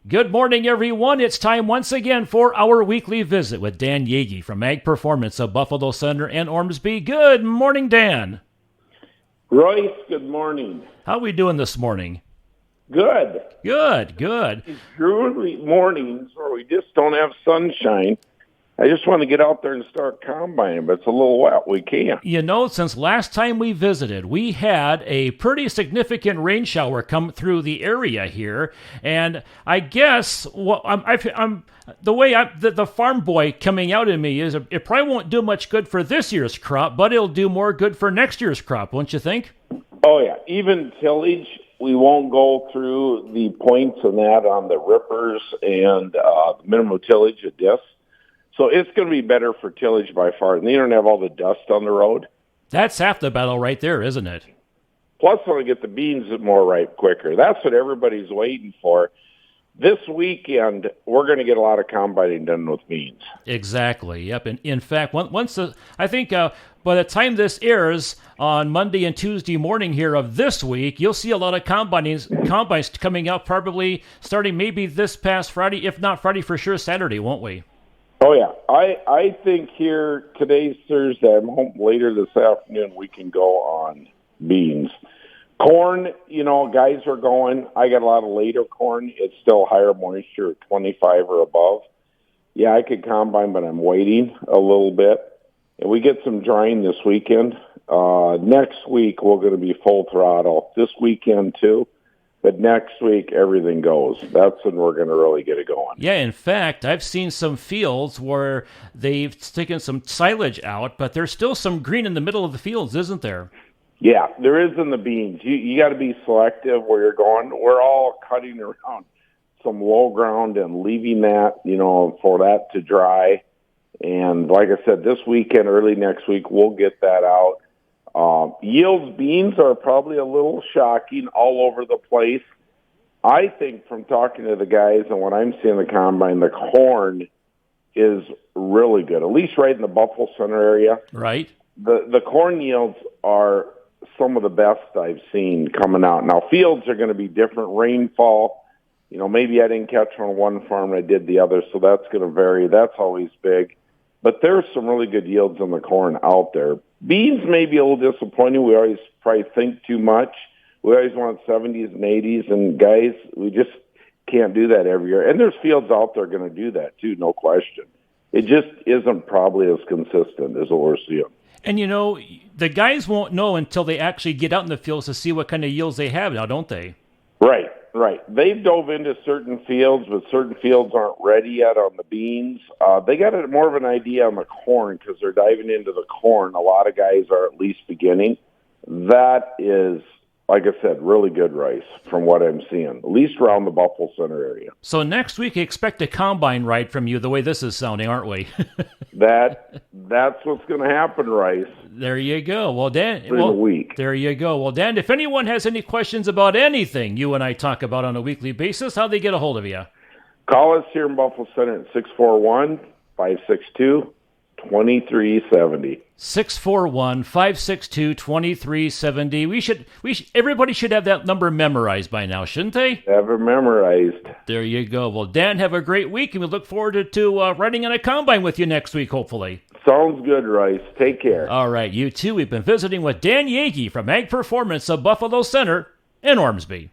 Good morning, everyone. It's time once again for our weekly visit with Dan Yagi from Ag Performance of Buffalo Center and Ormsby. Good morning, Dan. Royce, good morning. How are we doing this morning? Good. Good. It's truly mornings where we just don't have sunshine. I just want to get out there and start combining, but it's a little wet. We can't. You know, since last time we visited, we had a pretty significant rain shower come through the area here, and I guess the farm boy coming out in me is it probably won't do much good for this year's crop, but it'll do more good for next year's crop, won't you think? Oh yeah, even tillage. We won't go through the points on that on the rippers and the minimum tillage of discs. So it's going to be better for tillage by far. And you don't have all the dust on the road. That's half the battle right there, isn't it? Plus, I want to get the beans more ripe quicker. That's what everybody's waiting for. This weekend, we're going to get a lot of combining done with beans. Exactly. Yep. And in fact, I think by the time this airs on Monday and Tuesday morning here of this week, you'll see a lot of combines coming out probably starting maybe this past Friday, if not Friday for sure Saturday, won't we? Oh, yeah. I think here, today's Thursday, I'm home later this afternoon, we can go on beans. Corn, guys are going. I got a lot of later corn. It's still higher moisture, 25 or above. Yeah, I could combine, but I'm waiting a little bit. And we get some drying this weekend. Next week, we're going to be full throttle. This weekend, too. But next week, everything goes. That's when we're going to really get it going. Yeah, in fact, I've seen some fields where they've taken some silage out, but there's still some green in the middle of the fields, isn't there? Yeah, there is in the beans. You got to be selective where you're going. We're all cutting around some low ground and leaving that, for that to dry. And like I said, this weekend, early next week, we'll get that out. Yields beans are probably a little shocking all over the place. I think from talking to the guys and what I'm seeing in the combine, the corn is really good, at least right in the Buffalo Center area. Right. The corn yields are some of the best I've seen coming out. Now, fields are going to be different. Rainfall, maybe I didn't catch on one farm, I did the other, so that's going to vary. That's always big. But there's some really good yields on the corn out there. Beans may be a little disappointing. We always probably think too much. We always want 70s and 80s, and guys, we just can't do that every year. And there's fields out there going to do that too, no question. It just isn't probably as consistent as what we're seeing. And the guys won't know until they actually get out in the fields to see what kind of yields they have now, don't they? Right. They've dove into certain fields, but certain fields aren't ready yet on the beans. They got more of an idea on the corn because they're diving into the corn. A lot of guys are at least beginning. That is, like I said, really good rice from what I'm seeing, at least around the Buffalo Center area. So next week, expect a combine ride from you the way this is sounding, aren't we? That's what's going to happen, Rice. There you go. Well, Dan, a week. There you go. Well, Dan, if anyone has any questions about anything you and I talk about on a weekly basis, how do they get a hold of you? Call us here in Buffalo Center at 641-562-2370. 641-562-2370. Everybody should have that number memorized by now, shouldn't they? Have it memorized. There you go. Well, Dan, have a great week, and we look forward to riding in a combine with you next week, hopefully. Sounds good, Rice. Take care. All right, you too. We've been visiting with Dan Yagi from Ag Performance of Buffalo Center in Ormsby.